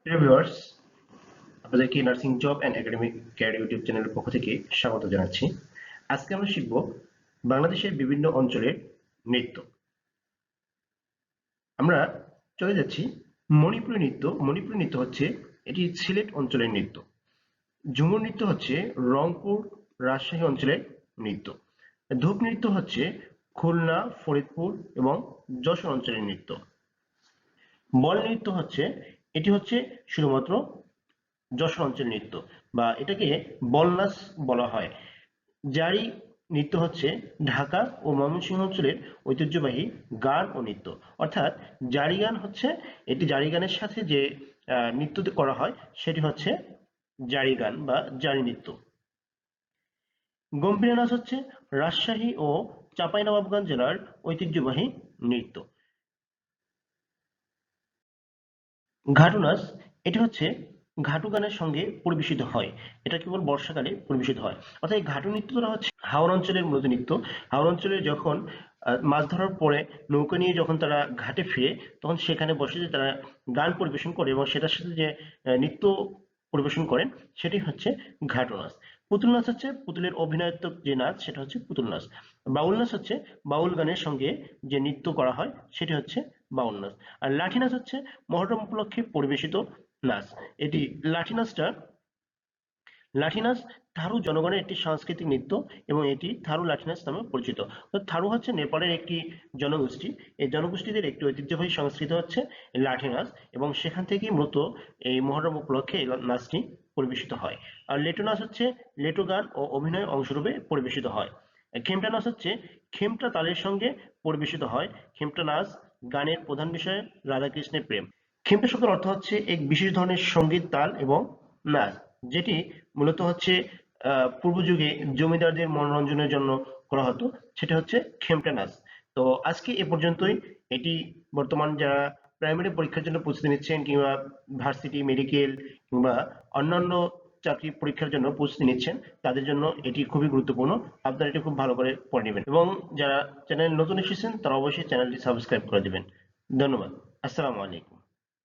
প্রিয় ভিউয়ার্স, আপনাদেরকে nursing job and academic career YouTube চ্যানেলের পক্ষ থেকে স্বাগত জানাচ্ছি। আজকে আমরা শিখব বাংলাদেশের বিভিন্ন অঞ্চলের নৃত্য। আমরা চলে যাচ্ছি মণিপুরী নৃত্য। মণিপুরী নৃত্য হচ্ছে এটি সিলেট অঞ্চলের নৃত্য। ঝুমুর নৃত্য হচ্ছে রংপুর, রাজশাহী অঞ্চলের নৃত্য। ধূপ নৃত্য হচ্ছে খুলনা, ফরিদপুর এবং যশোর অঞ্চলের নৃত্য। বল নৃত্য হচ্ছে এটি হচ্ছে শুধুমাত্র যশোর অঞ্চলের নৃত্য বা এটাকে বলনাচ বলা হয়। জারি নৃত্য হচ্ছে ঢাকা ও ময়মনসিংহ অঞ্চলের ঐতিহ্যবাহী গান ও নৃত্য। অর্থাৎ জারি গান হচ্ছে এটি জারি গানের সাথে যে নৃত্য করা হয় সেটি হচ্ছে জারি গান বা জারি নৃত্য। গম্ভীরা নাচ হচ্ছে রাজশাহী ও চাঁপাইনবাবগঞ্জ জেলার ঐতিহ্যবাহী নৃত্য। ঘাটু নাচ এটি হচ্ছে ঘাটু গানের সঙ্গে পরিবেশিত হয়। এটা কেবল বর্ষাকালে পরিবেশিত হয়। অর্থাৎ এই ঘাটু নৃত্যটা হচ্ছে হাওর অঞ্চলের মূলত নৃত্য। হাওর অঞ্চলে যখন মাছ ধরার পরে নৌকা নিয়ে যখন তারা ঘাটে ফিরে তখন সেখানে বসে যে তারা গান পরিবেশন করে এবং সেটার সাথে যে নৃত্য পরিবেশন করেন সেটি হচ্ছে ঘাটু নাচ। পুতুল নাচ হচ্ছে পুতুলের অভিনয়াত্মক যে নাচ সেটা হচ্ছে পুতুল নাচ। বাউল নাচ হচ্ছে বাউল গানের সঙ্গে যে নৃত্য করা হয় সেটি হচ্ছে বাউল নাচ। আর লাঠি নাচ হচ্ছে মহরম উপলক্ষে পরিবেশিত নাচ। এটি লাঠি নাচটা লাঠি নাচ থারু জনগণের একটি সাংস্কৃতিক নৃত্য এবং এটি থারু লাঠি নাচ নামে পরিচিত। তো থারু হচ্ছে নেপালের একটি জনগোষ্ঠী। এই জনগোষ্ঠীদের একটি ঐতিহ্যবাহী সংস্কৃতি হচ্ছে এই লাঠি নাচ এবং সেখান থেকেই মূলত এই মহরম উপলক্ষে এই নাচটি পরিবেশিত হয়। আর লেটো নাচ হচ্ছে লেটো গান ও অভিনয় অংশরূপে পরিবেশিত হয়। খেমটা নাচ হচ্ছে খেমটা তালের সঙ্গে পরিবেশিত হয়। খেমটা নাচ গানের প্রধান বিষয় রাধাকৃষ্ণের প্রেম। খেমটা শব্দের অর্থ হচ্ছে এক বিশেষ ধরনের সঙ্গীত তাল এবং নাচ যেটি মূলত হচ্ছে পূর্ব যুগে জমিদারদের মনোরঞ্জনের জন্য করা হতো, সেটা হচ্ছে খেমটা নাচ। তো আজকে এ পর্যন্তই। এটি বর্তমান যারা প্রাইমারি পরীক্ষার জন্য প্রস্তুতি নিচ্ছেন কিংবা ভার্সিটি, মেডিকেল কিংবা অন্যান্য চাকরি পরীক্ষার জন্য প্রস্তুতি নিচ্ছেন তাদের জন্য এটি খুবই গুরুত্বপূর্ণ। আপনারা এটি খুব ভালো করে পড়ে নেবেন এবং যারা চ্যানেল নতুন এসেছেন তারা অবশ্যই চ্যানেলটি সাবস্ক্রাইব করে দেবেন। ধন্যবাদ। আসসালামু আলাইকুম।